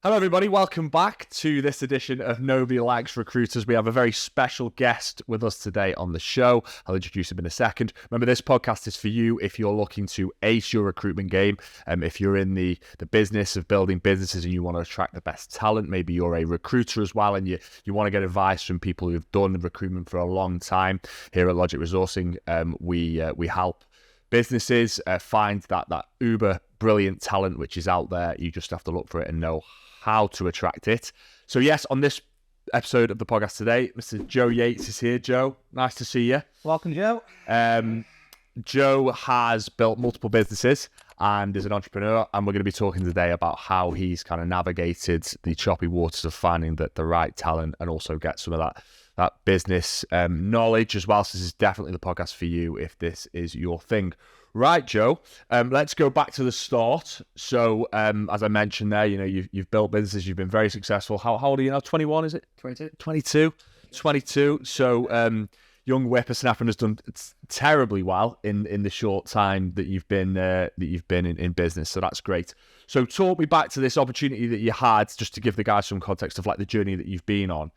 Hello, everybody. Welcome back to this edition of Nobody Likes Recruiters. We have a very special guest with us today on the show. I'll introduce him in a second. Remember, this podcast is for you if you're looking to ace your recruitment game. If you're in the business of building businesses and you want to attract the best talent, maybe you're a recruiter as well and you want to get advice from people who've done recruitment for a long time. Here at Logic Resourcing, we help businesses find that uber brilliant talent which is out there. You just have to look for it and know how to attract it. So yes, on this episode of the podcast today, Mr. Joe Yates is here. Joe, nice to see you. Welcome, Joe. Joe has built multiple businesses and is an entrepreneur, and we're going to be talking today about how he's kind of navigated the choppy waters of finding the right talent and also get some of that business knowledge as well. So this is definitely the podcast for you if this is your thing. Right, Joe, let's go back to the start. So, as I mentioned there, you've built businesses, you've been very successful. How old are you now? 21, is it? 22. So, young whippersnapper and has done terribly well in the short time that you've been in business. So that's great. So, talk me back to this opportunity that you had, just to give the guys some context of like the journey that you've been on.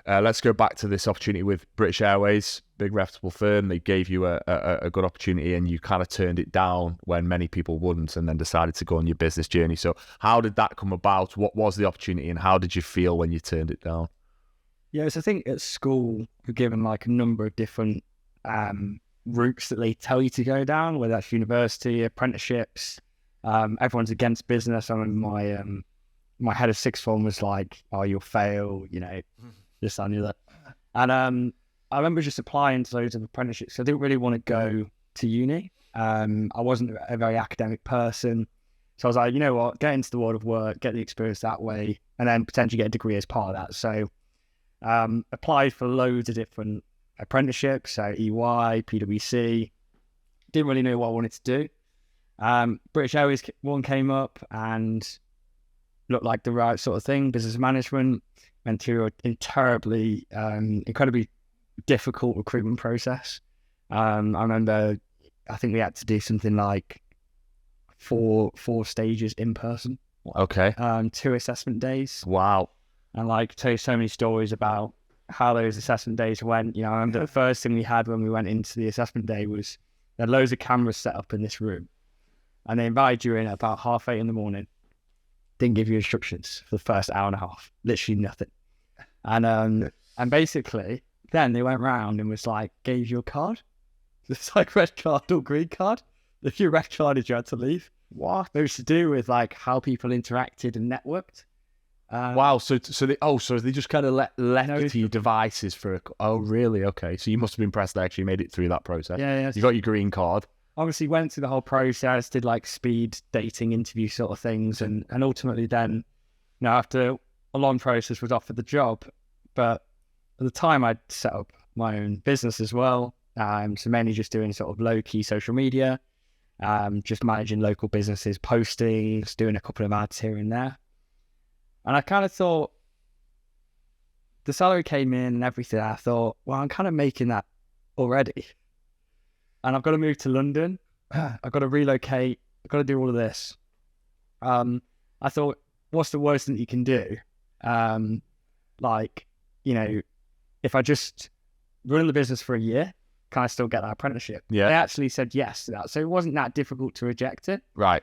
Let's go back to this opportunity with British Airways, big reputable firm. They gave you a good opportunity and you kind of turned it down when many people wouldn't, and then decided to go on your business journey. So how did that come about? What was the opportunity and how did you feel when you turned it down? Yeah, so I think at school, we're given like a number of different routes that they tell you to go down, whether that's university, apprenticeships. Everyone's against business. I mean, my head of sixth form was like, oh, you'll fail, this, I knew that. And I remember just applying to loads of apprenticeships. I didn't really want to go to uni. I wasn't a very academic person. So I was like, you know what, get into the world of work, get the experience that way, and then potentially get a degree as part of that. So applied for loads of different apprenticeships, so EY, PwC. Didn't really know what I wanted to do. British Airways one came up and looked like the right sort of thing, business management. Went through a terribly, incredibly difficult recruitment process. I remember, I think we had to do something like four stages in person. Okay. 2 assessment days. Wow. And like tell you so many stories about how those assessment days went. I remember the first thing we had when we went into the assessment day was there had loads of cameras set up in this room, and they invited you in at about 8:30 in the morning. Didn't give you instructions for the first hour and a half, literally nothing. And basically then they went round and was like, gave you a card. It's like red card or green card. If you red carded, you had to leave. What? It was to do with like how people interacted and networked. Wow. So they just kind of left you devices for oh really? Okay. So you must have been impressed they actually made it through that process. Yeah. You got your green card. Obviously went through the whole process, did like speed dating interview sort of things, and ultimately then, after a long process, was offered the job. But at the time I'd set up my own business as well. So mainly just doing sort of low-key social media, just managing local businesses, postings, doing a couple of ads here and there. And I kind of thought, the salary came in and everything. I thought, well, I'm kind of making that already. And I've got to move to London. I've got to relocate. I've got to do all of this. I thought, what's the worst thing that you can do? If I just run the business for a year, can I still get that apprenticeship? Yeah. They actually said yes to that. So it wasn't that difficult to reject it. Right.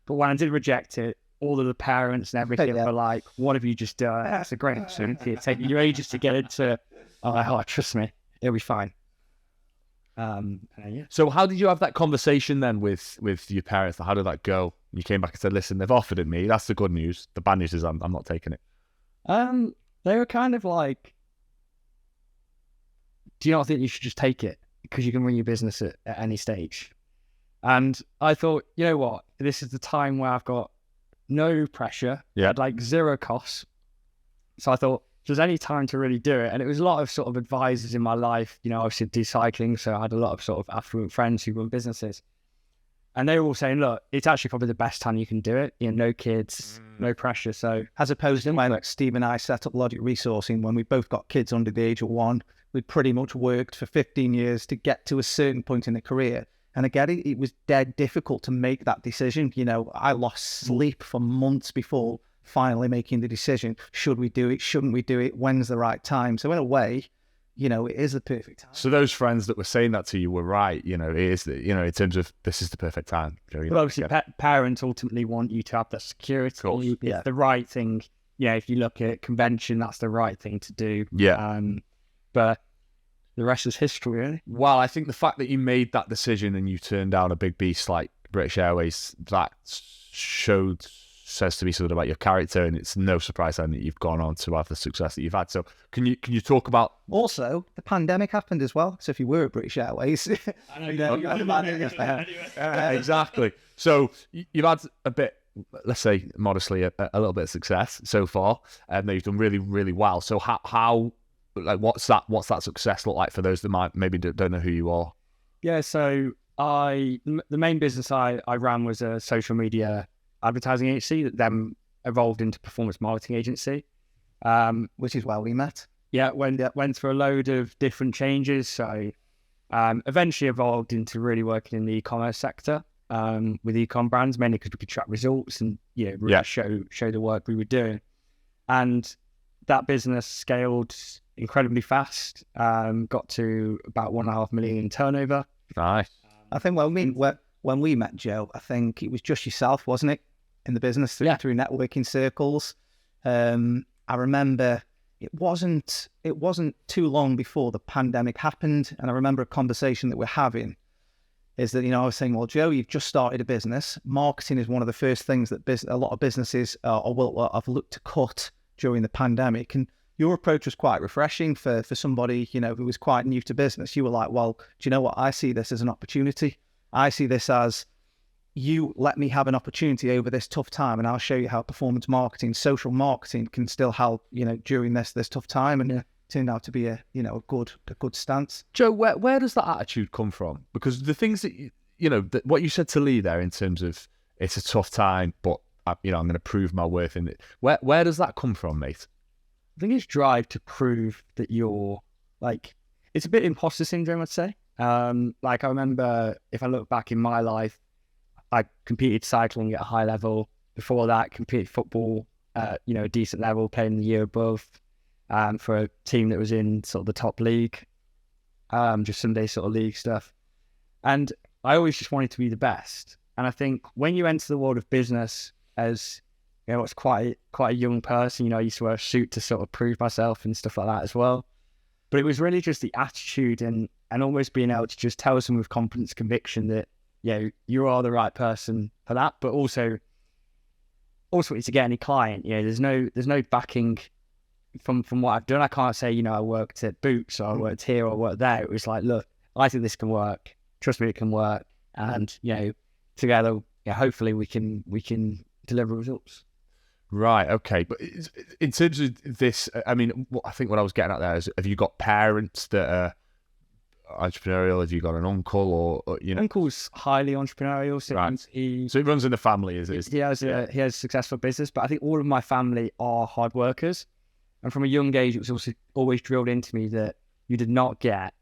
But when I did reject it, all of the parents and everything were like, what have you just done? That's a great opportunity. It's taking you ages to get into. Oh, trust me, it'll be fine. Yeah. So how did you have that conversation then with your parents? How did that go? You came back and said, listen, they've offered it me. That's the good news. The bad news is I'm not taking it. They were kind of like, do you not think you should just take it? Because you can run your business at any stage. And I thought, you know what? This is the time where I've got no pressure. Yeah. Like zero costs. So I thought, there's any time to really do it. And it was a lot of sort of advisors in my life. Obviously do cycling. So I had a lot of sort of affluent friends who run businesses. And they were all saying, look, it's actually probably the best time you can do it. No kids, no pressure. So as opposed to when Steve and I set up Logic Resourcing, when we both got kids under the age of 1, we pretty much worked for 15 years to get to a certain point in the career. And again, it was dead difficult to make that decision. I lost sleep for months before finally making the decision. Should we do it? Shouldn't we do it? When's the right time? So in a way, you know, it is the perfect time. So those friends that were saying that to you were right. You know, it is, you know, in terms of this is the perfect time. You know, But obviously, parents ultimately want you to have that security. It's the right thing. Yeah, if you look at convention, that's the right thing to do. Yeah. But the rest is history, really. Well, I think the fact that you made that decision and you turned down a big beast like British Airways, that says to me something about your character, and it's no surprise then that you've gone on to have the success that you've had. So can you talk about... Also, the pandemic happened as well. So if you were at British Airways... I know exactly. So you've had a bit, let's say modestly, a little bit of success so far, and you've done really, really well. So how like what's that success look like for those that might maybe don't know who you are? Yeah, so the main business I ran was a social media advertising agency that then evolved into performance marketing agency, which is where we met. Yeah, went through a load of different changes. So eventually evolved into really working in the e-commerce sector with e-com brands, mainly because we could track results and really show the work we were doing. And that business scaled incredibly fast, got to about 1.5 million in turnover. Nice. I think when we met, Joe, I think it was just yourself, wasn't it, in the business through networking circles. I remember it wasn't too long before the pandemic happened, and I remember a conversation that we're having is that, I was saying, well, Joe, you've just started a business. Marketing is one of the first things that a lot of businesses have looked to cut during the pandemic, and your approach was quite refreshing for somebody, who was quite new to business. You were like, well, do you know what? I see this as an opportunity. I see this as, you let me have an opportunity over this tough time, and I'll show you how performance marketing, social marketing can still help, during this tough time. And it turned out to be a good stance. Joe, where does that attitude come from? Because the things that, what you said to Lee there in terms of it's a tough time, but I'm going to prove my worth in it. Where does that come from, mate? I think it's drive to prove that you're it's a bit imposter syndrome, I'd say. I remember, if I look back in my life, I competed cycling at a high level. Before that, competed football at, a decent level, playing the year above for a team that was in sort of the top league, just Sunday sort of league stuff. And I always just wanted to be the best. And I think when you enter the world of business as, it's quite a young person, I used to wear a suit to sort of prove myself and stuff like that as well. But it was really just the attitude and almost being able to just tell someone with confidence, conviction that, you are the right person for that. But also to get any client, there's no backing from what I've done. I can't say, I worked at Boots or I worked here or I worked there. It was like, look, I think this can work. Trust me, it can work. And, together, hopefully we can deliver results. Right. Okay. But in terms of this, I mean, I think what I was getting at there is, have you got parents that are entrepreneurial? Have you got an uncle or Uncle's highly entrepreneurial. So right. So it runs in the family, is it? He has a successful business, but I think all of my family are hard workers. And from a young age, it was also always drilled into me that you did not get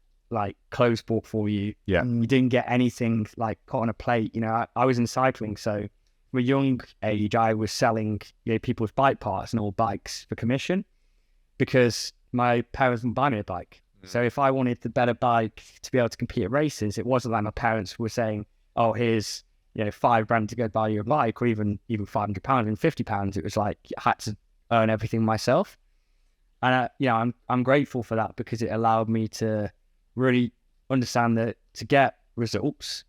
clothes bought for you. Yeah. You didn't get anything put on a plate. I was in cycling, so from a young age, I was selling people's bike parts and all bikes for commission because my parents wouldn't buy me a bike. So if I wanted the better bike to be able to compete at races, it wasn't like my parents were saying, "Oh, here's £5,000 to go buy you a bike," or even £500 and £50. It was like I had to earn everything myself, and I'm grateful for that because it allowed me to really understand that to get results,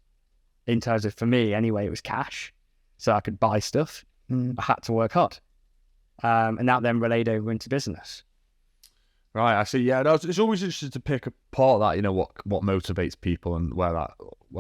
in terms of, for me anyway, it was cash, so I could buy stuff. I had to work hard, and that then relayed over into business. Right, I see. Yeah, it's always interesting to pick apart that, what motivates people and where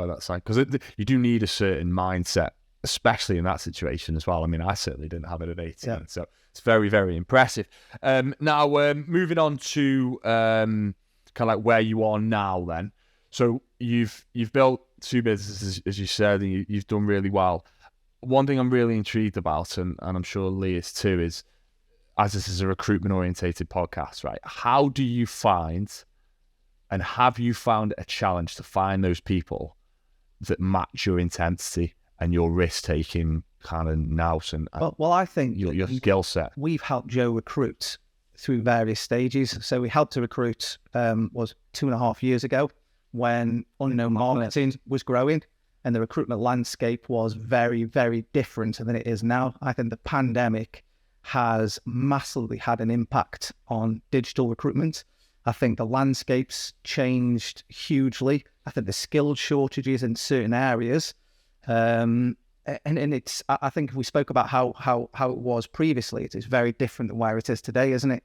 that's like, because you do need a certain mindset, especially in that situation as well. I mean, I certainly didn't have it at 18, so it's very, very impressive. Now, moving on to kind of like where you are now. Then, so you've built 2 businesses, as you said, and you've done really well. One thing I'm really intrigued about, and I'm sure Lee is too, is, as this is a recruitment orientated podcast, right? How do you find, and have you found a challenge to find those people that match your intensity and your risk taking kind of nous and Well, I think your skill set? We've helped Joe recruit through various stages. So we helped to recruit was 2.5 years ago when unknown marketing was growing and the recruitment landscape was very, very different than it is now. I think the pandemic has massively had an impact on digital recruitment. I think the landscape's changed hugely. I think the skilled shortages in certain areas. And it's, I think if we spoke about how it was previously, it's very different than where it is today, isn't it?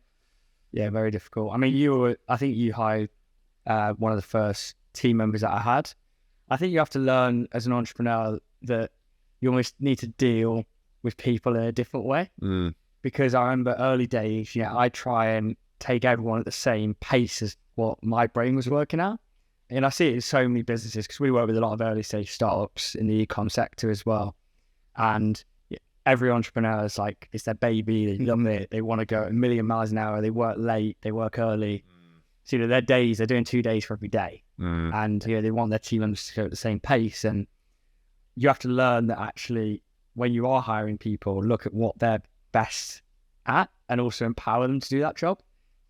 Yeah, very difficult. I mean, I think you hired one of the first team members that I had. I think you have to learn as an entrepreneur that you almost need to deal with people in a different way. Because I remember early days, I try and take everyone at the same pace as what my brain was working at. And I see it in so many businesses because we work with a lot of early stage startups in the e-com sector as well. And every entrepreneur is like, it's their baby, they love it, they want to go a million miles an hour, they work late, they work early. So, their days, they're doing 2 days for every day. And, they want their team members to go at the same pace. And you have to learn that actually, when you are hiring people, look at what they're best at and also empower them to do that job.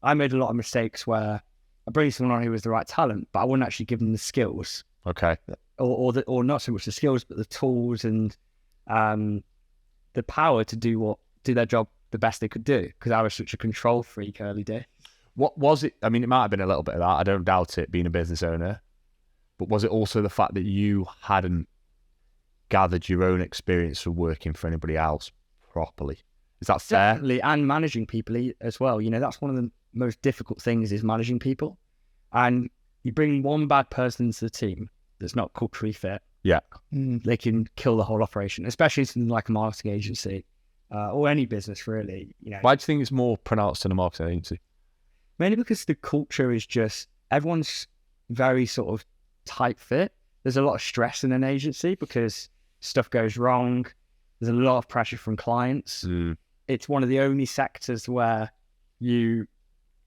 I made a lot of mistakes where I bring someone on who was the right talent, but I wouldn't actually give them the skills. Okay. Or not so much the skills, but the tools and the power to do their job the best they could do, because I was such a control freak early day. What was it? I mean, it might have been a little bit of that. I don't doubt it, being a business owner. But was it also the fact that you hadn't gathered your own experience of working for anybody else properly? Is that fair? Definitely, and managing people as well. That's one of the most difficult things is managing people. And you bring one bad person into the team that's not culturally fit. Yeah. They can kill the whole operation, especially something like a marketing agency or any business, really. Why do you think it's more pronounced in a marketing agency? Mainly because the culture is just, everyone's very sort of tight fit. There's a lot of stress in an agency because stuff goes wrong. There's a lot of pressure from clients. It's one of the only sectors where you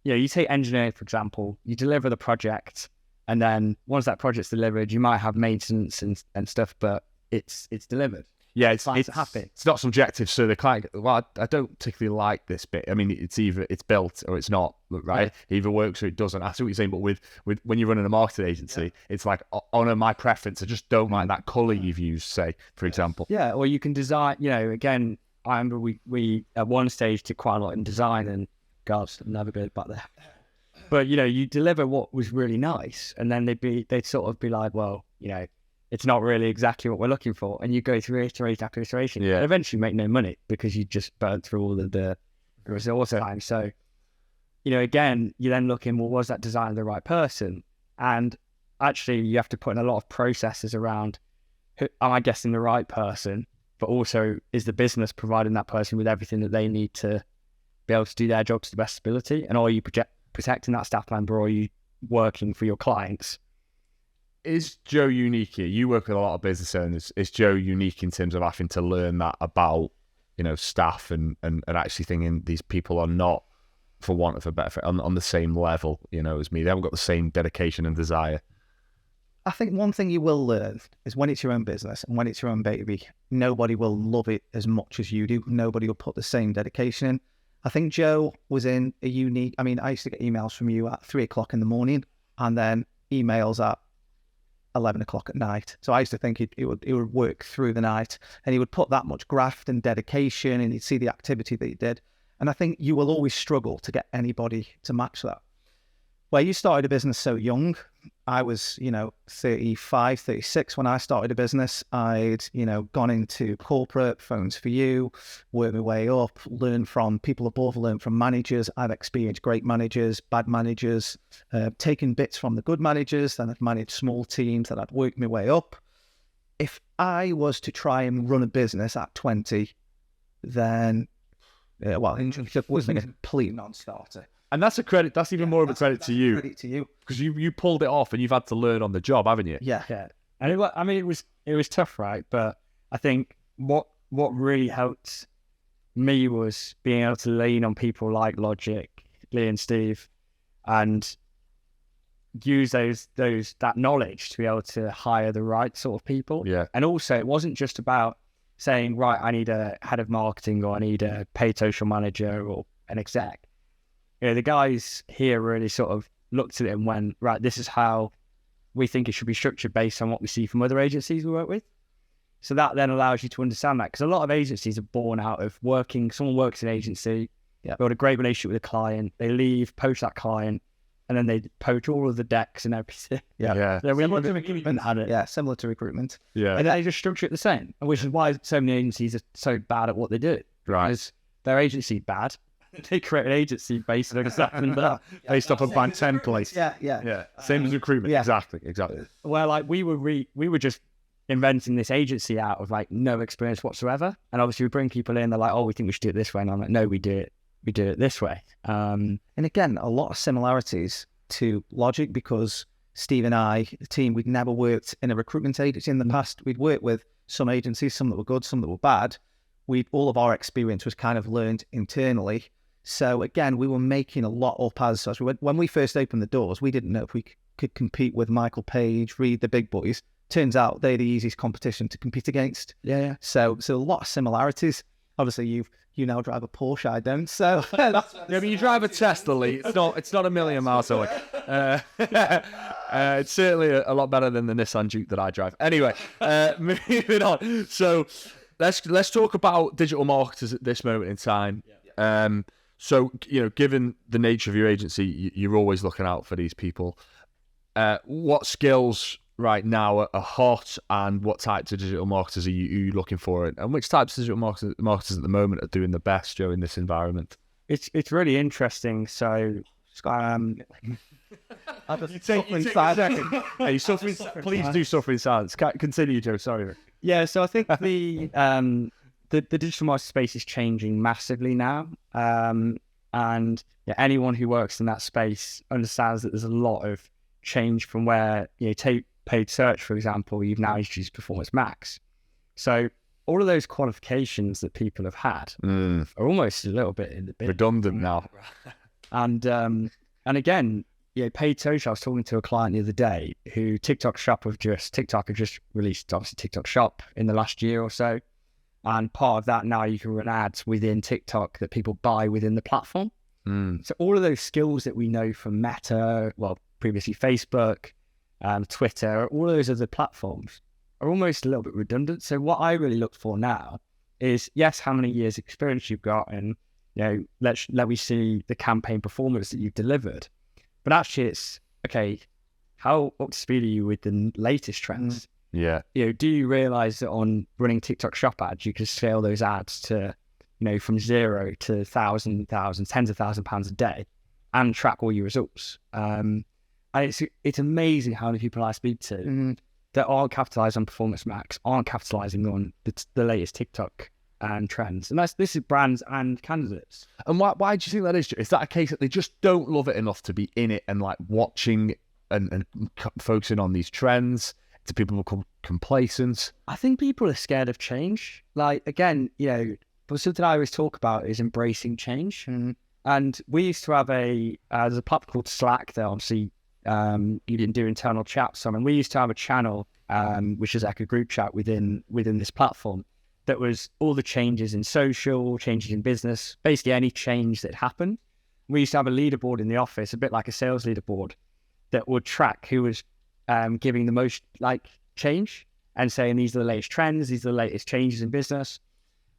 take engineering, for example, you deliver the project, and then once that project's delivered, you might have maintenance and stuff, but it's delivered. Yeah, it's happy. It's not subjective. So the client, well, I don't particularly like this bit. I mean, it's either it's built or it's not, right? It either works or it doesn't. I see what you're saying, but with when you're running a marketing agency, it's like, oh no, my preference, I just don't like that colour you've used, say, for example. Yeah, or you can design, again, I remember we at one stage did quite a lot in design, and God, I'm never good back there. But, you deliver what was really nice, and then they'd sort of be like, well, it's not really exactly what we're looking for. And you go through iteration after iteration. Yeah. And eventually make no money because you just burnt through all of the resource time. So, again, you're then looking, well, was that design the right person? And actually you have to put in a lot of processes around, am I guessing the right person? But also, is the business providing that person with everything that they need to be able to do their job to the best ability? And are you protecting that staff member, or are you working for your clients? Is Joe unique here? You work with a lot of business owners. Is Joe unique in terms of having to learn that about, staff and actually thinking these people are not, for want of a better, on the same level, as me? They haven't got the same dedication and desire. I think one thing you will learn is when it's your own business and when it's your own baby, nobody will love it as much as you do. Nobody will put the same dedication in. I think Joe was in a unique, I used to get emails from you at 3:00 in the morning and then emails at 11 o'clock at night. So I used to think it would work through the night, and he would put that much graft and dedication, and he'd see the activity that he did. And I think you will always struggle to get anybody to match that. Where you started a business so young, I was, 35, 36 when I started a business. I'd, gone into corporate, phones for you, worked my way up, learned from people above, learned from managers. I've experienced great managers, bad managers, taken bits from the good managers, then I've managed small teams, that I'd worked my way up. If I was to try and run a business at 20, then, it was a complete non-starter. And that's a credit. That's even more of a credit to you. Credit to you, because you pulled it off, and you've had to learn on the job, haven't you? Yeah. And it was tough, right? But I think what really helped me was being able to lean on people like Logic, Lee and Steve, and use that knowledge to be able to hire the right sort of people. Yeah. And also, it wasn't just about saying, right, I need a head of marketing, or I need a paid social manager, or an exec. The guys here really sort of looked at it and went, right, this is how we think it should be structured based on what we see from other agencies we work with. So that then allows you to understand that, because a lot of agencies are born out of someone works in an agency, build a great relationship with a client, they leave, poach that client, and then they poach all of the decks and everything. Similar to recruitment. Similar to recruitment. Yeah. And they just structure it the same, which is why so many agencies are so bad at what they do. Right. Because their agency bad. They create an agency based on exactly that, based off a blank template. Yeah. Same as recruitment. Yeah. Exactly. Where like we were just inventing this agency out of like no experience whatsoever, and obviously we bring people in. They're like, oh, we think we should do it this way, and I'm like, no, we do it this way. And again, a lot of similarities to Logic, because Steve and I, the team, we'd never worked in a recruitment agency in the past. We'd worked with some agencies, some that were good, some that were bad. All of our experience was kind of learned internally. So again, we were making a lot up as we went. When we first opened the doors, we didn't know if we could compete with Michael Page, Reed, the big boys. Turns out they're the easiest competition to compete against. Yeah. So a lot of similarities. Obviously, you now drive a Porsche, I don't. So but you drive a Tesla, Lee. It's not a million miles away. It's certainly a lot better than the Nissan Juke that I drive. Anyway, moving on. So let's talk about digital marketers at this moment in time. So, given the nature of your agency, you're always looking out for these people. What skills right now are hot, and what types of digital marketers are you looking for? And which types of digital marketers at the moment are doing the best, Joe, in this environment? It's really interesting. So, Please do suffer in silence. Continue, Joe. Sorry. Yeah, so I think the digital marketing space is changing massively now. And anyone who works in that space understands that there's a lot of change from where, take paid search, for example, you've now introduced Performance Max. So all of those qualifications that people have had are almost a little bit in the bin. Redundant now. And again, paid social, I was talking to a client the other day who TikTok had just released, obviously, TikTok Shop in the last year or so. And part of that now, you can run ads within TikTok that people buy within the platform. So all of those skills that we know from Meta, previously Facebook, Twitter, all of those other platforms are almost a little bit redundant. So what I really look for now is, yes, how many years experience you've got, and let me see the campaign performance that you've delivered. But actually, it's okay. How up to speed are you with the latest trends? Yeah. Do you realize that on running TikTok Shop ads, you can scale those ads to, from 0 to thousands, tens of £1,000s a day, and track all your results? And it's amazing how many people I speak to that aren't capitalizing on Performance Max, aren't capitalizing on the latest TikTok and trends. And this is brands and candidates. And why do you think that is? Is that a case that they just don't love it enough to be in it and like watching and focusing on these trends? Do people become complacent? I think people are scared of change. Like, again, but something I always talk about is embracing change. And we used to have there's a platform called Slack that obviously you didn't do internal chats on. And we used to have a channel, which is like a group chat within this platform, that was all the changes in social, changes in business, basically any change that happened. We used to have a leaderboard in the office, a bit like a sales leaderboard, that would track who was giving the most change and saying these are the latest trends, these are the latest changes in business.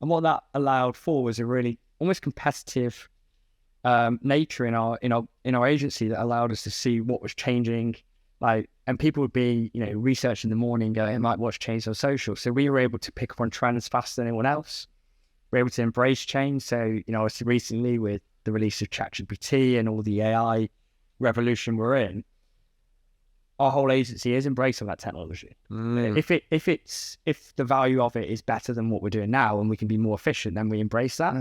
And what that allowed for was a really almost competitive nature in our agency that allowed us to see what was changing. And people would be, researching in the morning, going, what's changed on social. So we were able to pick up on trends faster than anyone else. We're able to embrace change. So, recently with the release of ChatGPT and all the AI revolution we're in, our whole agency is embracing that technology. If the value of it is better than what we're doing now and we can be more efficient, then we embrace that.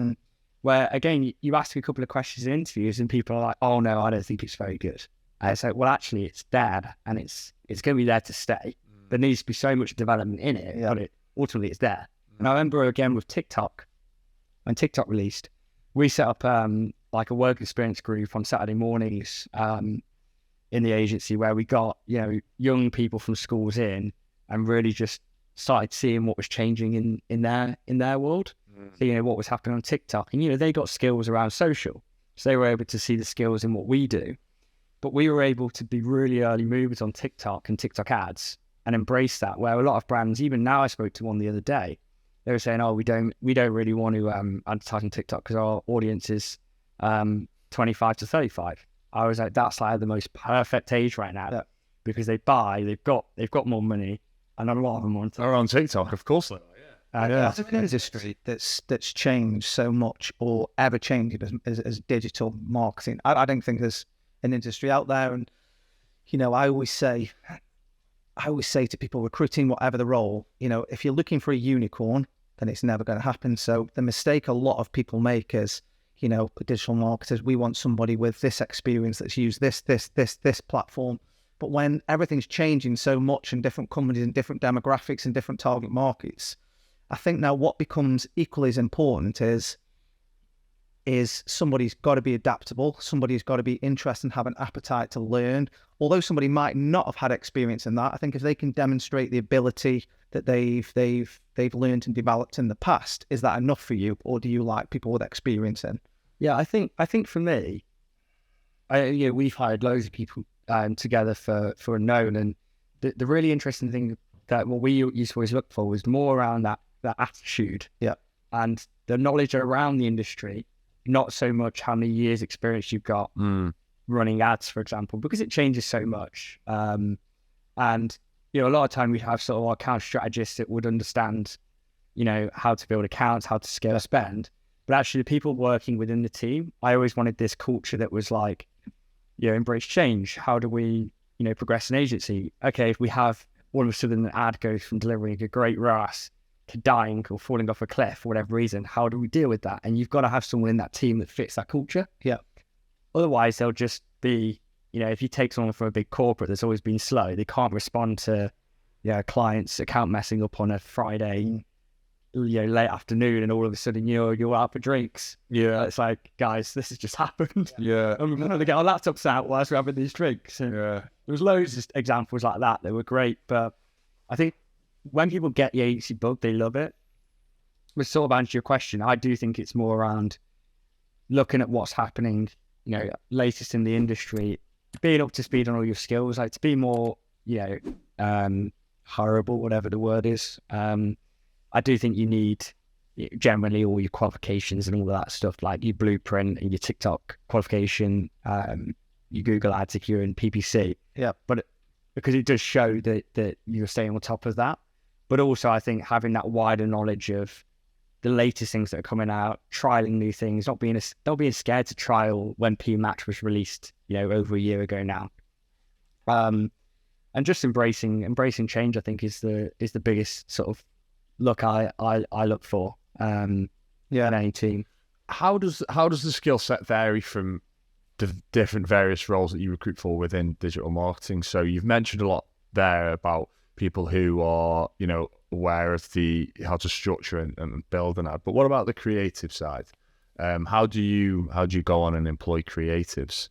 Where again, you ask a couple of questions in interviews and people are like, "Oh no, I don't think it's very good." And it's like, well, actually, it's there and it's going to be there to stay. There needs to be so much development in it, but ultimately it's there. And I remember again with TikTok, when TikTok released, we set up a work experience group on Saturday mornings in the agency where we got young people from schools in and really just started seeing what was changing in their world. So, you know, what was happening on TikTok, and, you know, they got skills around social, so they were able to see the skills in what we do. But we were able to be really early movers on TikTok and TikTok ads and embrace that, where a lot of brands, even now, I spoke to one the other day, they were saying, oh, we don't really want to advertise on TikTok because our audience is 25 to 35. I was like, that's like the most perfect age right now, because they've got more money, and a lot of them are on TikTok, of course they are. It's an industry that's changed so much, or ever changing, as digital marketing. I don't think there's an industry out there. And, you know, I always say to people recruiting, whatever the role, you know, if you're looking for a unicorn, then it's never going to happen. So the mistake a lot of people make is, you know, digital marketers, we want somebody with this experience that's used this platform. But when everything's changing so much in different companies and different demographics and different target markets, I think now what becomes equally as important is somebody's got to be adaptable. Somebody's got to be interested and have an appetite to learn. Although somebody might not have had experience in that, I think if they can demonstrate the ability that they've learned and developed in the past, is that enough for you, or do you like people with experience in? Yeah, I think for me, you know, we've hired loads of people together for Unknown, and the really interesting thing that what we used to always look for was more around that attitude, and the knowledge around the industry, not so much how many years experience you've got running ads, for example, because it changes so much. And, you know, a lot of time we have sort of our account strategists that would understand, you know, how to build accounts, how to scale a spend. But actually the people working within the team, I always wanted this culture that was like, you know, embrace change. How do we, you know, progress an agency? Okay, if we have all of a sudden an ad goes from delivering a great ROAS to dying or falling off a cliff for whatever reason, how do we deal with that? And you've got to have someone in that team that fits that culture. Yeah. Otherwise, they'll just be, you know, if you take someone from a big corporate that's always been slow, they can't respond to, clients' account messing up on a Friday, you know, late afternoon, and all of a sudden you're out for drinks. Yeah, it's like, guys, this has just happened. Yeah, and we're going to get our laptops out whilst we're having these drinks. And there was loads of examples like that. They were great, but I think when people get the agency bug, they love it. But sort of answer your question, I do think it's more around looking at what's happening, you know, latest in the industry, being up to speed on all your skills, like to be more, you know, hireable, whatever the word is. I do think you need generally all your qualifications and all of that stuff, like your blueprint and your TikTok qualification, your Google ads if you're in PPC. Yeah. But because it does show that you're staying on top of that. But also I think having that wider knowledge of the latest things that are coming out, trialing new things, not being scared to trial when P-Match was released, you know, over a year ago now. And just embracing change, I think is the biggest sort of look I look for in any team. How does the skill set vary from the different various roles that you recruit for within digital marketing? So you've mentioned a lot there about people who are, you know, aware of how to structure and build an ad, but what about the creative side? How do you go on and employ creatives?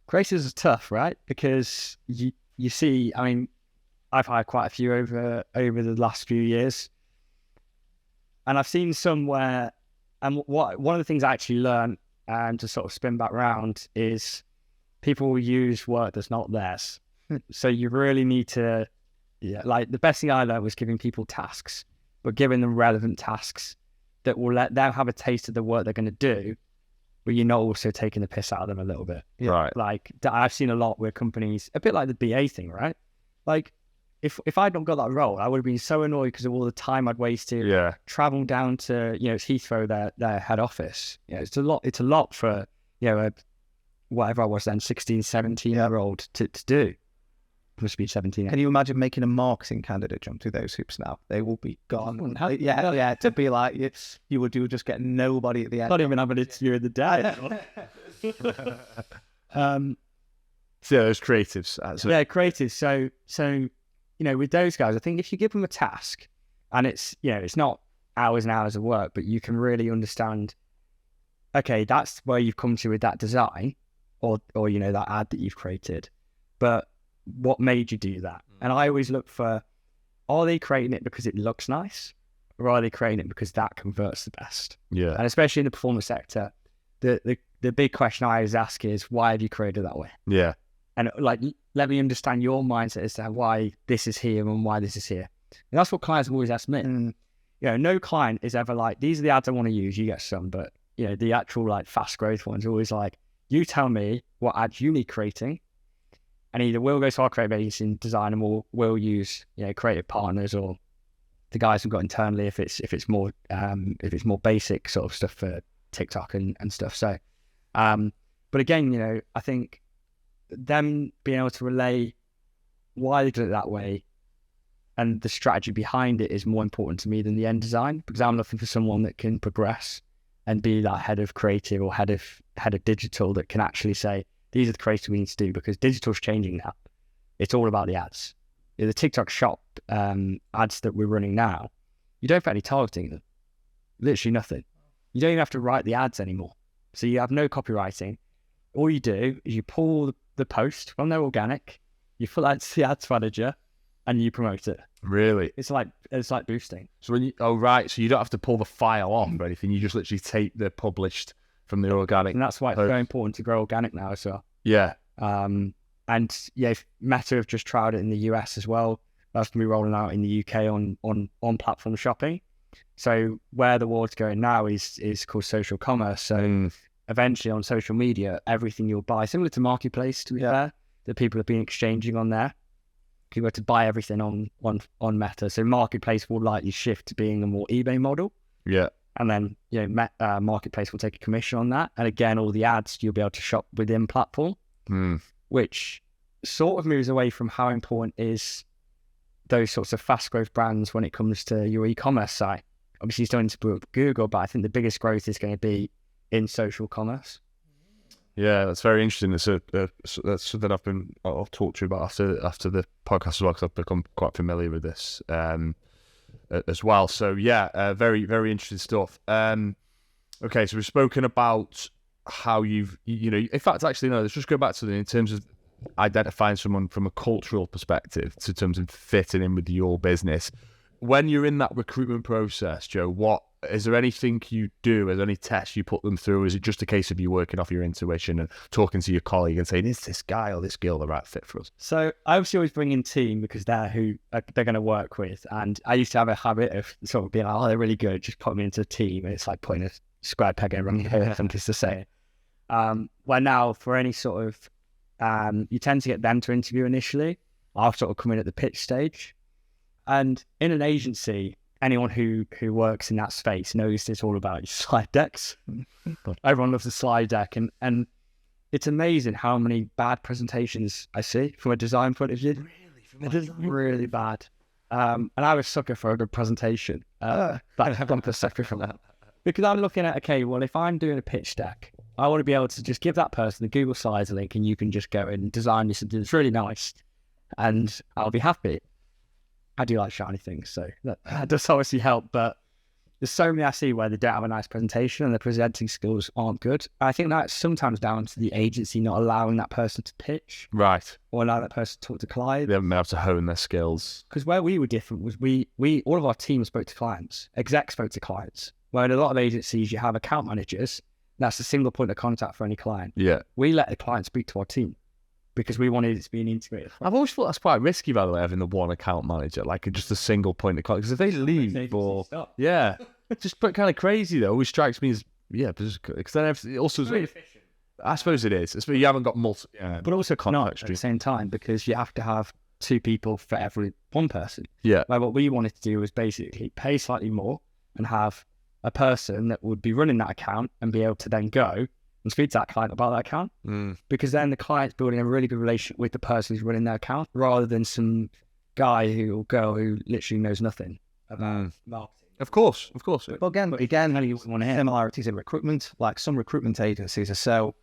Creatives are tough, right? Because you see, I mean, I've hired quite a few over the last few years. And I've seen some where, and one of the things I actually learned, to sort of spin back around, is people will use work that's not theirs. So you really need to, like the best thing I learned was giving people tasks, but giving them relevant tasks that will let them have a taste of the work they're going to do, but you're not also taking the piss out of them a little bit. Right. Like I've seen a lot where companies, a bit like the BA thing, right? Like, if I'd not got that role, I would have been so annoyed because of all the time I'd wasted traveling down to, you know, Heathrow, their head office. You know, it's a lot for, you know, whatever I was then, 16, 17-year-old to do. Must be 17. Can you imagine making a marketing candidate jump through those hoops now? They will be gone. To be like, you would just get nobody at the end. Not even have an interview in the day. So those creatives. Creatives. So, you know, with those guys, I think if you give them a task and it's, you know, it's not hours and hours of work, but you can really understand, okay, that's where you've come to with that design or, you know, that ad that you've created. But what made you do that? And I always look for, are they creating it because it looks nice, or are they creating it because that converts the best? Yeah. And especially in the performance sector, the big question I always ask is, why have you created it that way? Yeah. And like, let me understand your mindset as to why this is here and why this is here. And that's what clients always ask me. You know, no client is ever like, these are the ads I want to use. You get some, but you know, the actual like fast growth ones are always like, you tell me what ads you need creating, and either we'll go to our creative agency and design them, or we'll use, you know, creative partners or the guys we've got internally if it's more basic sort of stuff for TikTok and stuff. So, but again, you know, I think them being able to relay why they do it that way and the strategy behind it is more important to me than the end design, because I'm looking for someone that can progress and be that head of creative or head of digital that can actually say, these are the creative we need to do, because digital's changing now. It's all about the ads. You know, the TikTok shop ads that we're running now, you don't have any targeting in them. Literally nothing. You don't even have to write the ads anymore. So you have no copywriting. All you do is you pull the post from their organic, you put that to the ads manager, and you promote it. Really? It's like boosting. So when you, oh right, so you don't have to pull the file off or anything. You just literally take the published from the organic. And that's why it's very important to grow organic now as well. Yeah. And yeah, Meta have just tried it in the US as well. That's going to be rolling out in the UK on platform shopping. So where the world's going now is called social commerce. So eventually on social media, everything you'll buy, similar to Marketplace, to be fair, that people have been exchanging on there. You were to buy everything on Meta. So Marketplace will likely shift to being a more eBay model. Yeah. And then, you know, Marketplace will take a commission on that. And again, all the ads you'll be able to shop within platform, which sort of moves away from how important is those sorts of fast growth brands when it comes to your e-commerce site. Obviously, you still need to put Google, but I think the biggest growth is going to be in social commerce. Yeah, that's very interesting. That's something I'll talk to you about after the podcast as well, because I've become quite familiar with this as well. So yeah, very, very interesting stuff. Okay, so we've spoken about how you know, in fact, actually, no, let's just go back to in terms of identifying someone from a cultural perspective, in terms of fitting in with your business. When you're in that recruitment process, Joe, what is there anything you do? Is there any tests you put them through? Is it just a case of you working off your intuition and talking to your colleague and saying, is this guy or this girl the right fit for us? So I obviously always bring in team, because they're who they're going to work with. And I used to have a habit of sort of being like, oh, they're really good, just put them into a team. And it's like putting a square peg in a round hole, something to say. Where now, for any sort of, you tend to get them to interview initially. I'll sort of come in at the pitch stage. And in an agency, anyone who works in that space knows it's all about your slide decks. Everyone loves a slide deck. And it's amazing how many bad presentations I see from a design point of view. It is really bad. And I was a sucker for a good presentation. But I'm a sucker for that. Because I'm looking at, okay, well, if I'm doing a pitch deck, I want to be able to just give that person the Google Slides link, and you can just go and design me something that's really nice, and I'll be happy. I do like shiny things, so that does obviously help, but there's so many I see where they don't have a nice presentation and the presenting skills aren't good. I think that's sometimes down to the agency not allowing that person to pitch. Right. Or allow that person to talk to clients. They haven't been able to hone their skills. Because where we were different was we all of our team spoke to clients, execs spoke to clients. Where in a lot of agencies, you have account managers. That's the single point of contact for any client. Yeah. We let the client speak to our team because we wanted it to be an integrated. I've always thought that's quite risky, by the way, having the one account manager, like just a single point of contact. Because if they leave, or yeah, just but kind of crazy though. Always strikes me as because then it also very efficient. I suppose it is. You haven't got multiple, but also not at the same time, because you have to have two people for every one person. Yeah. Like what we wanted to do was basically pay slightly more and have a person that would be running that account and be able to then go and speak to that client about that account. Because then the client's building a really good relationship with the person who's running their account, rather than some guy or girl who literally knows nothing about marketing. Of course. But again, similarities in recruitment. Like some recruitment agencies are so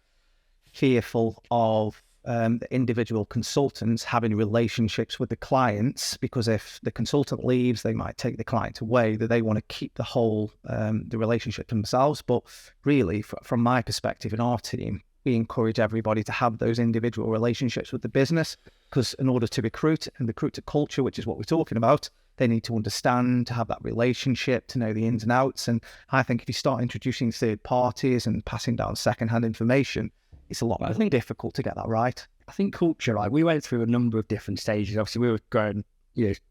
fearful of the individual consultants having relationships with the clients, because if the consultant leaves, they might take the client away, that they want to keep the whole the relationship themselves. But really, from my perspective in our team, we encourage everybody to have those individual relationships with the business, because in order to recruit to culture, which is what we're talking about, They need to understand, to have that relationship, to know the ins and outs. And I think if you start introducing third parties and passing down secondhand information, it's a lot more difficult to get that right. I think culture, like we went through a number of different stages. Obviously, we were growing,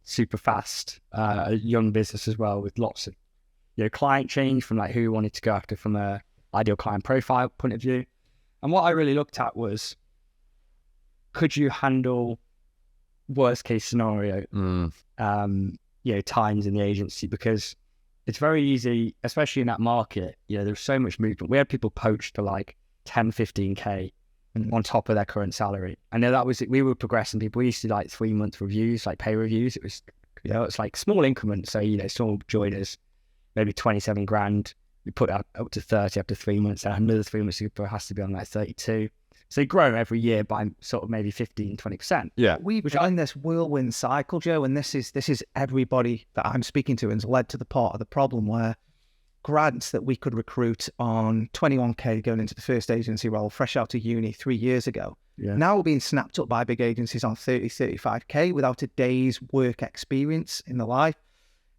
super fast, a young business as well, with lots of, client change from like who we wanted to go after from a ideal client profile point of view. And what I really looked at was, could you handle worst case scenario, times in the agency? Because it's very easy, especially in that market, there's so much movement. We had people poached for like 10, 15K on top of their current salary. And then we were progressing people. We used to do like 3-month reviews, like pay reviews. It was, it's like small increments. So, someone joiners, maybe 27 grand. We put it up to 30 after 3 months. And another 3 months has to be on like 32. So they grow every year by sort of maybe 15, 20%. Yeah. We've done this whirlwind cycle, Joe, and this is everybody that I'm speaking to, and has led to the part of the problem where grads that we could recruit on 21K going into the first agency role, fresh out of uni 3 years ago, now we're being snapped up by big agencies on 30, 35K without a day's work experience in the life.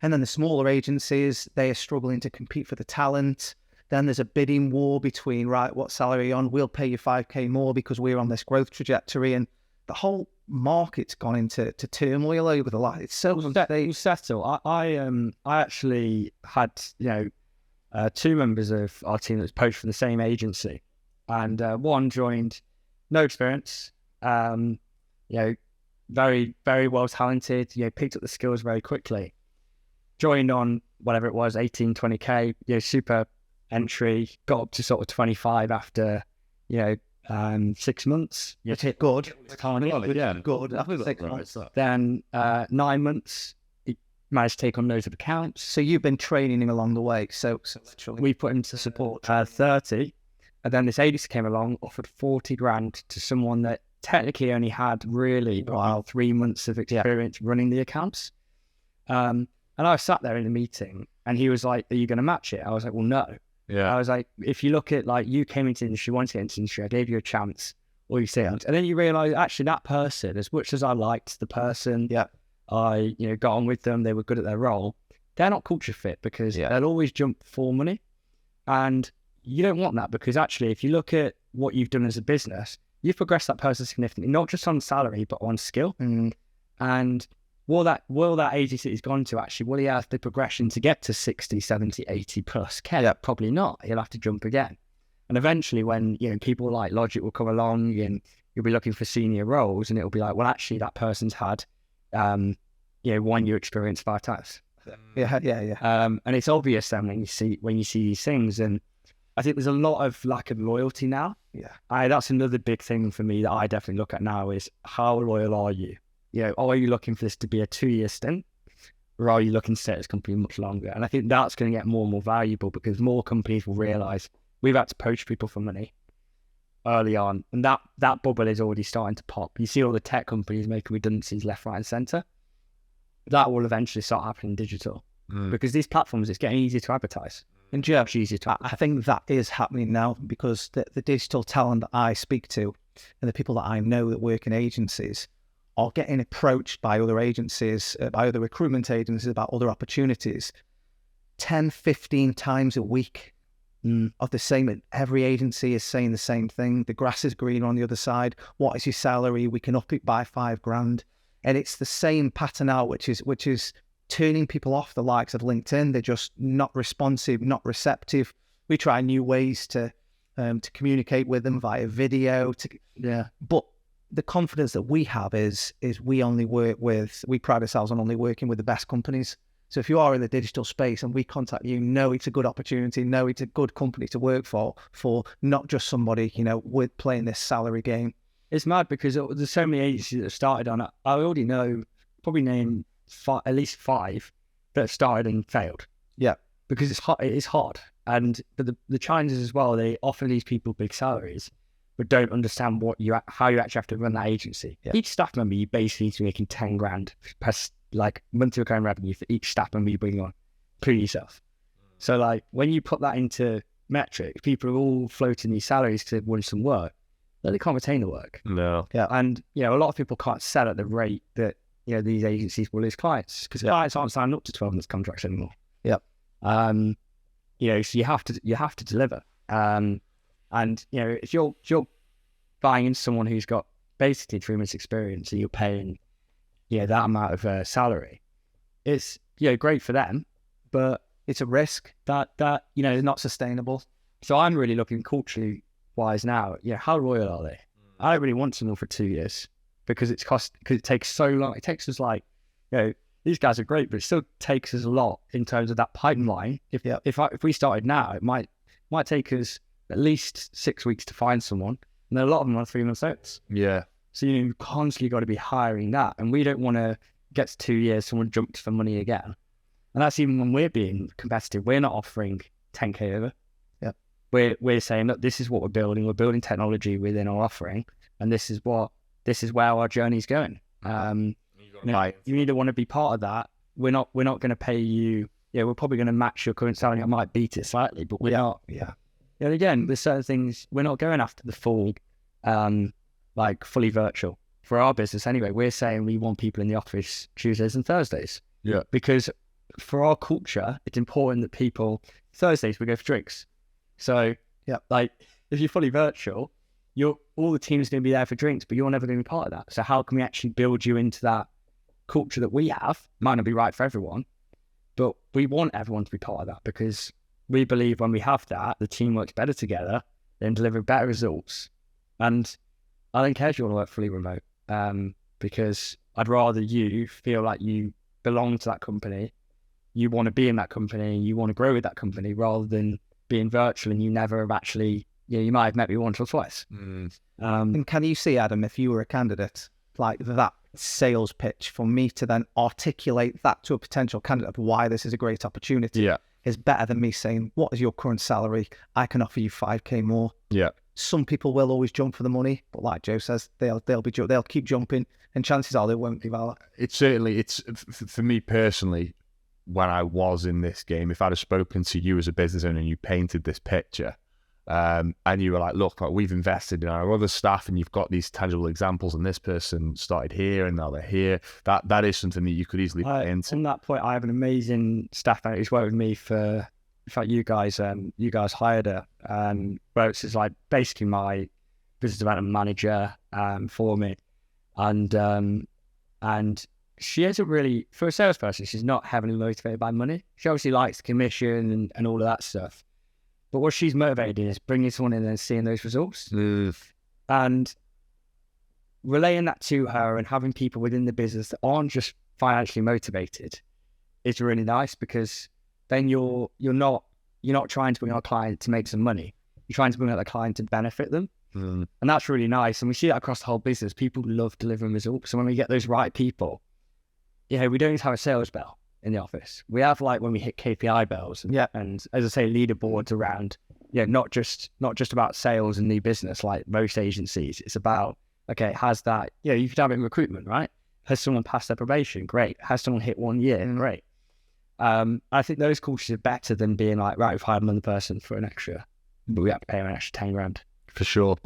And then the smaller agencies, they are struggling to compete for the talent. Then there's a bidding war between, right, what salary are you on? We'll pay you 5K more because we're on this growth trajectory. And the whole market's gone into turmoil over the last. It's so settle. I actually had, two members of our team that was poached from the same agency. And one joined, no experience, very, very well talented, picked up the skills very quickly. Joined on whatever it was, 18, 20K, super entry, got up to sort of 25 after, 6 months. It's good. Good. Then 9 months, he managed to take on loads of accounts. So you've been training him along the way. So literally, we put him to support 30. And then this agency came along, offered 40 grand to someone that technically only had really 3 months of experience running the accounts. And I sat there in the meeting and he was like, are you going to match it? I was like, well, no. Yeah. I was like, if you look at like, you came into the industry, wanted to get into the industry, I gave you a chance, or you say, and then you realise actually that person, as much as I liked the person, I, got on with them, they were good at their role, they're not culture fit because they'll always jump for money. And you don't want that, because actually, if you look at what you've done as a business, you've progressed that person significantly, not just on salary, but on skill. And will that agency he's gone to actually, will he have the progression to get to 60, 70, 80 plus K? Probably not. He'll have to jump again. And eventually when, people like Logic will come along and you'll be looking for senior roles and it'll be like, well, actually that person's had, 1 year experience 5 times. And it's obvious then when you see these things. And I think there's a lot of lack of loyalty now. That's another big thing for me that I definitely look at now is, how loyal are you? Are you looking for this to be a 2-year stint, or are you looking to stay at this company much longer? And I think that's going to get more and more valuable, because more companies will realise we've had to poach people for money early on. And that bubble is already starting to pop. You see all the tech companies making redundancies left, right and centre. That will eventually start happening in digital, because these platforms, it's getting easier to advertise. And Joe, I think that is happening now, because the digital talent that I speak to and the people that I know that work in agencies are getting approached by other agencies, by other recruitment agencies about other opportunities 10, 15 times a week of the same. Every agency is saying the same thing. The grass is greener on the other side. What is your salary? We can up it by 5 grand. And it's the same pattern out, which is turning people off the likes of LinkedIn. They're just not responsive, not receptive. We try new ways to communicate with them via video. But the confidence that we have is we pride ourselves on only working with the best companies. So if you are in the digital space and we contact you, know it's a good opportunity, know it's a good company to work for not just somebody, with playing this salary game. It's mad because there's so many agencies that have started on it. I already know, probably name at least 5 that have started and failed. Because it is hard. But the challenges as well, they offer these people big salaries, but don't understand how you actually have to run that agency. Each staff member, you basically need to be making 10 grand per monthly recurring revenue for each staff member you bring on, including yourself. So when you put that into metrics, people are all floating these salaries to win some work, but they can't retain the work. No. And a lot of people can't sell at the rate that these agencies will lose clients because clients aren't signed up to 12-month contracts anymore. Yep. So you have to deliver. And if you're buying into someone who's got basically 3 months experience and you're paying that amount of salary, it's great for them, but it's a risk that is not sustainable. So I'm really looking culturally wise now. How loyal are they? I don't really want someone for 2 years because it takes so long. It takes us these guys are great, but it still takes us a lot in terms of that pipeline. If we started now, it might take us at least 6 weeks to find someone, and a lot of them are 3 months notice. Yeah. So you've constantly got to be hiring that, and we don't want to get to 2 years, someone jumps for money again, and that's even when we're being competitive. We're not offering 10k over. Yeah. We're saying, look, this is what we're building. We're building technology within our offering, and this is where our journey's going. You either want to be part of that. We're not going to pay you. We're probably going to match your current salary. I might beat it slightly, but we're not. Yeah. And again, there's certain things we're not going after the full, fully virtual for our business anyway. We're saying we want people in the office Tuesdays and Thursdays. Yeah. Because for our culture, it's important that people Thursdays we go for drinks. So if you're fully virtual, all the team's going to be there for drinks, but you're never going to be part of that. So how can we actually build you into that culture that we have? Might not be right for everyone, but we want everyone to be part of that because we believe when we have that, the team works better together, then deliver better results. And I don't care if you want to work fully remote, because I'd rather you feel like you belong to that company, you want to be in that company, you want to grow with that company, rather than being virtual and you never have actually, you might have met me once or twice. And can you see, Adam, if you were a candidate, like that sales pitch for me to then articulate that to a potential candidate, why this is a great opportunity, is better than me saying, what is your current salary? I can offer you 5k more. Yeah. Some people will always jump for the money, but like Joe says, they'll keep jumping, and chances are they won't develop. It's for me personally, when I was in this game, if I'd have spoken to you as a business owner and you painted this picture, and you were like, look, we've invested in our other staff and you've got these tangible examples, and this person started here and now they're here, that is something that you could easily play into. On that point, I have an amazing staff member who's worked with me for, in fact, you guys hired her, where it's like basically my business development manager for me, and she isn't really, for a salesperson, she's not heavily motivated by money. She obviously likes the commission and all of that stuff. But what she's motivated in is bringing someone in and seeing those results. And relaying that to her and having people within the business that aren't just financially motivated is really nice, because then you're not trying to bring our client to make some money. You're trying to bring out the client to benefit them. And that's really nice. And we see that across the whole business. People love delivering results. So when we get those right people, we don't need to have a sales bell in the office. We have, like, when we hit KPI bells and as I say, leaderboards around, not just about sales and new business like most agencies. It's about, okay, has that, you could have it in recruitment, right? Has someone passed their probation? Great. Has someone hit 1 year? Great. I think those cultures are better than being like, right, we've hired another person for an extra, but we have to pay them an extra 10 grand. For sure.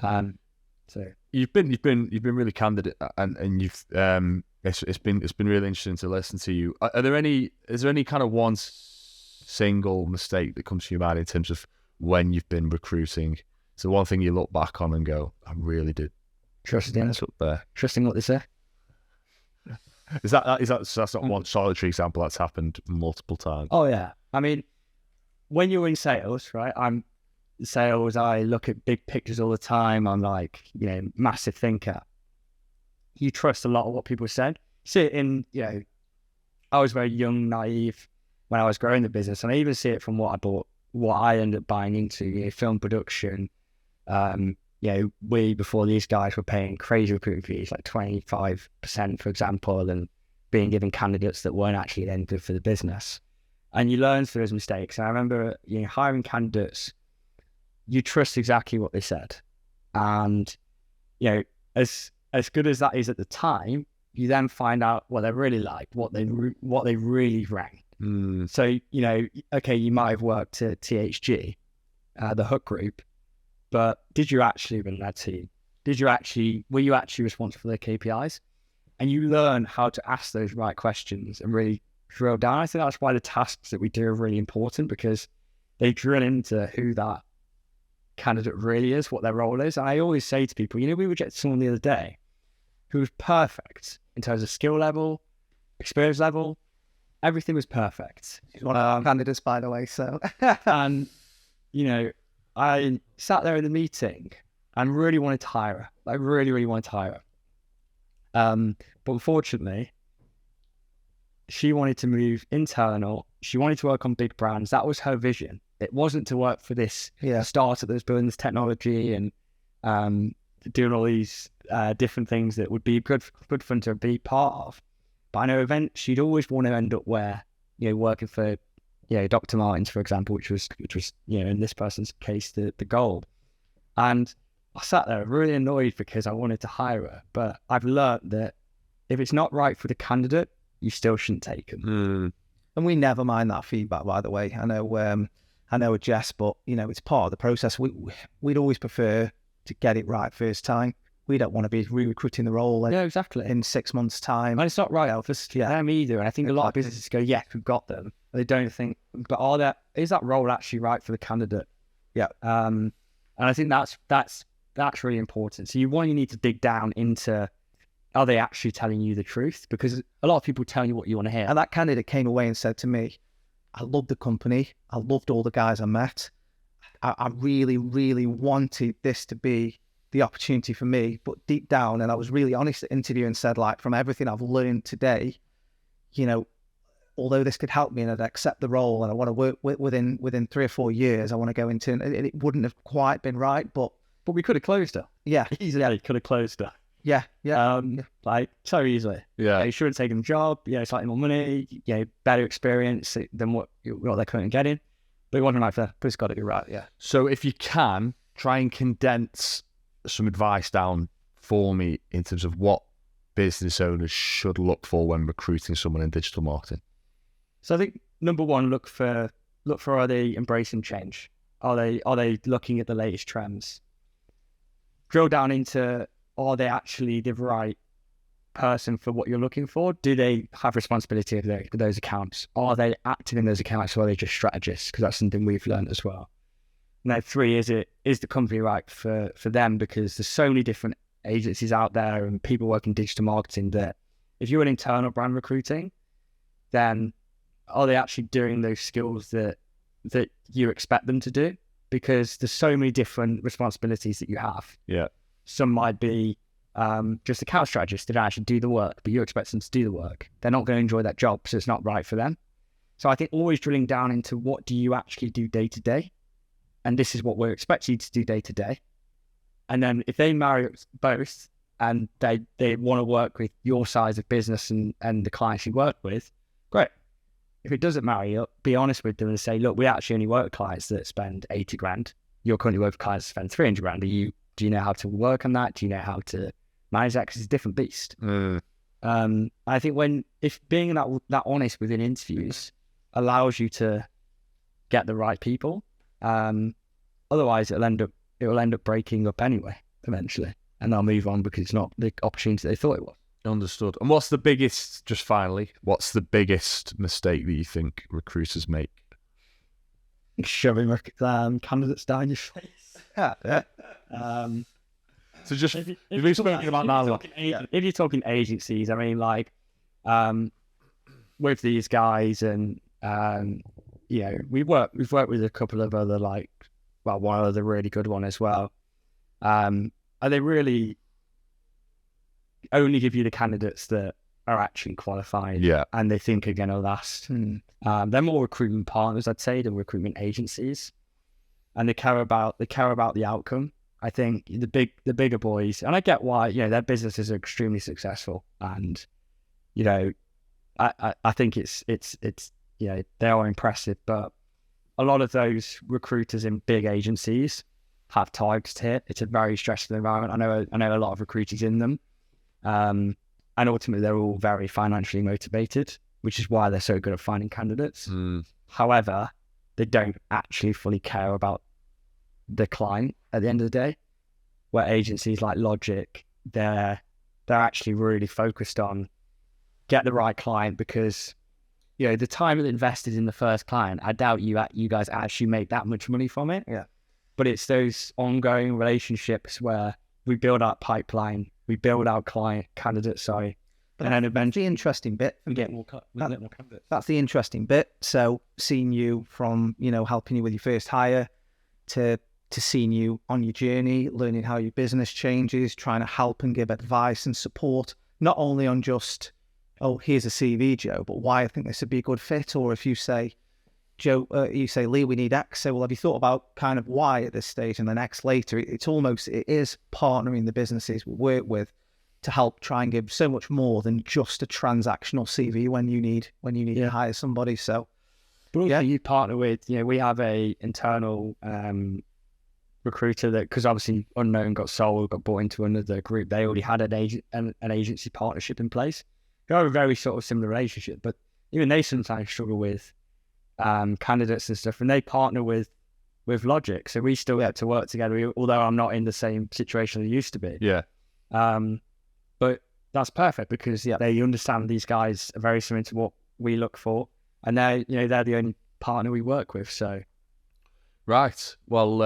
So you've been really candid, and you've it's been really interesting to listen to you. Is there any kind of one single mistake that comes to your mind in terms of when you've been recruiting? So one thing you look back on and go, I really did trusting up there. Trusting what they say. So that's not one solitary example, that's happened multiple times. Oh yeah. I mean, when you're in sales, right? I'm sales, I look at big pictures all the time. I'm like, massive thinker. You trust a lot of what people said. See it in, I was very young, naive when I was growing the business, and I even see it from what I ended up buying into, film production. We, before these guys, were paying crazy recruiting fees, like 25%, for example, and being given candidates that weren't actually then good for the business. And you learn through those mistakes. And I remember, hiring candidates, you trust exactly what they said. And, as good as that is at the time, you then find out what they're really like, what they really rang. So, okay, you might have worked at THG, the Hook Group, but did you actually run that team? Were you actually responsible for their KPIs? and you learn how to ask those right questions and really drill down. I think that's why the tasks that we do are really important, because they drill into who that candidate really is, what their role is. And I always say to people, we rejected someone the other day who was perfect in terms of skill level, experience level, everything was perfect. She's one of our candidates, by the way. So, and I sat there in the meeting and really wanted to hire her. I really, really wanted to hire her. But unfortunately, she wanted to move internal. She wanted to work on big brands. That was her vision. It wasn't to work for this startup that was building this technology and doing all these different things that would be good fun to be part of. But I know she'd always want to end up where, working for, Dr. Martens, for example, which was in this person's case, the goal. And I sat there really annoyed because I wanted to hire her. But I've learned that if it's not right for the candidate, you still shouldn't take them. And we never mind that feedback, by the way. I know with Jess, but it's part of the process. We'd always prefer to get it right first time. We don't want to be re-recruiting the role exactly. in 6 months' time. And it's not right for them either. And I think a lot of businesses go, yes, we've got them. They don't think, but is that role actually right for the candidate? Yeah. And I think that's really important. So you need to dig down into, are they actually telling you the truth? Because a lot of people tell you what you want to hear. And that candidate came away and said to me, I loved the company. I loved all the guys I met. I really, really wanted this to be the opportunity for me. But deep down, and I was really honest at the interview and said, from everything I've learned today, although this could help me and I'd accept the role and I want to work within 3 or 4 years, I want to go into, and it wouldn't have quite been right, but we could have closed her. Yeah. Easily could have closed her. Yeah. So easily. Yeah. You shouldn't take them a job, slightly more money, better experience than what they're currently getting. But it wasn't right for, but it's got to be right, yeah. So if you can, try and condense some advice down for me in terms of what business owners should look for when recruiting someone in digital marketing. So I think number one, look for are they embracing change? Are they looking at the latest trends? Drill down into, are they actually the right person for what you're looking for? Do they have responsibility of those accounts? Are they active in those accounts, or are they just strategists? Because that's something we've learned as well. Now, 3, is the company right for them? Because there's so many different agencies out there and people working digital marketing that if you're an internal brand recruiting, then are they actually doing those skills that you expect them to do? Because there's so many different responsibilities that you have. Yeah. Some might be just account strategists that actually do the work, but you expect them to do the work. They're not going to enjoy that job, so it's not right for them. So I think always drilling down into what do you actually do day to day, and this is what we're expecting you to do day to day. And then if they marry both and they want to work with your size of business and the clients you work with, great. If it doesn't marry up, be honest with them and say, look, we actually only work with clients that spend 80 grand. You're currently working with clients that spend 300 grand. Do you know how to work on that? Do you know how to manage that? Because it's a different beast. I think if being that honest within interviews allows you to get the right people, otherwise it'll end up breaking up anyway eventually, and they'll move on because it's not the opportunity they thought it was. Understood. And what's the biggest mistake that you think recruiters make? Shoving candidates down your face. So just if you're talking agencies, I mean, with these guys, and we've worked with a couple of other one other really good one as well. And they really only give you the candidates that are actually qualified, and they think are going to last. They're more recruitment partners, I'd say, than recruitment agencies, and they care about the outcome. I think the bigger boys, and I get why, their businesses are extremely successful, and I think it's they are impressive, but a lot of those recruiters in big agencies have targets to hit. It's a very stressful environment. I know a lot of recruiters in them. And ultimately, they're all very financially motivated, which is why they're so good at finding candidates. However, they don't actually fully care about the client at the end of the day. Where agencies like Logic, they're they're actually really focused on get the right client, because the time that invested in the first client, I doubt you guys actually make that much money from it. Yeah. But it's those ongoing relationships where we build out pipeline, we build out candidates, sorry. But and then that's eventually the interesting bit. we get more candidates. That's the interesting bit. So seeing you from, helping you with your first hire to seeing you on your journey, learning how your business changes, trying to help and give advice and support, not only on just, oh, here's a CV, Joe, but why I think this would be a good fit. Or if you say, Joe, you say, Lee, we need X. So, well, have you thought about kind of why at this stage and then X later? It is partnering the businesses we work with to help try and give so much more than just a transactional CV when you need to hire somebody. So, but also you partner with, we have a internal recruiter that, because obviously Unknown got sold, got bought into another group. They already had an agency partnership in place. They have a very sort of similar relationship, but even they sometimes struggle with candidates and stuff, and they partner with Logic. So we still get to work together, although I'm not in the same situation I used to be. Yeah. But that's perfect because they understand these guys are very similar to what we look for, and they're the only partner we work with. So, right. Well,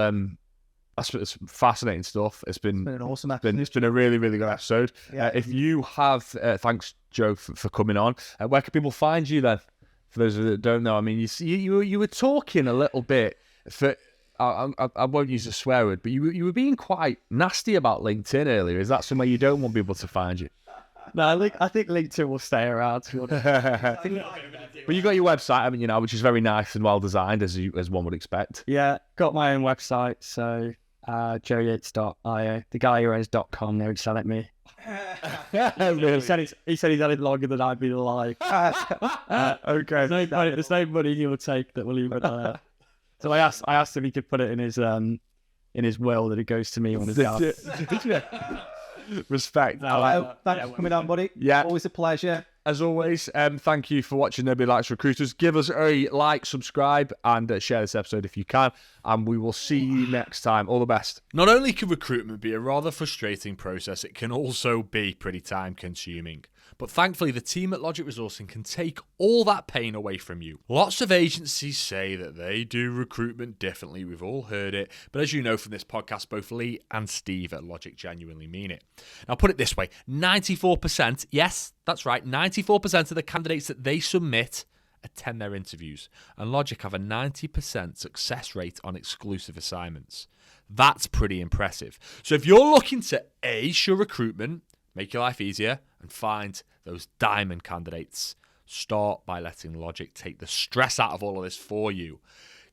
it's fascinating stuff. It's been an awesome episode. It's been a really, really good episode. Yeah. If you have, thanks, Joe, for coming on. Where can people find you then? For those that don't know, I mean, you were talking a little bit. I won't use a swear word, but you were being quite nasty about LinkedIn earlier. Is that somewhere you don't want people to find you? No, I think LinkedIn will stay around. But you got your website, haven't you, now, which is very nice and well designed, as one would expect. Yeah, got my own website, so joeyates.io. The guy who owns .com, they would sell at me. Really? He said he's had it longer than I've been alive. Okay. There's no money he will take that will even. So I asked if he could put it in his will that it goes to me when it's out. Respect. Thanks for coming on, buddy. Yeah. Always a pleasure. As always, thank you for watching Nobody Likes Recruiters. Give us a like, subscribe, and share this episode if you can. And we will see you next time. All the best. Not only can recruitment be a rather frustrating process, it can also be pretty time-consuming. But thankfully, the team at Logic Resourcing can take all that pain away from you. Lots of agencies say that they do recruitment differently. We've all heard it. But as you know from this podcast, both Lee and Steve at Logic genuinely mean it. Now, put it this way, 94%, yes, that's right, 94% of the candidates that they submit attend their interviews. And Logic have a 90% success rate on exclusive assignments. That's pretty impressive. So if you're looking to ace your recruitment, make your life easier, and find those diamond candidates, start by letting Logic take the stress out of all of this for you.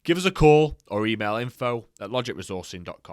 Give us a call or email info@logicresourcing.com.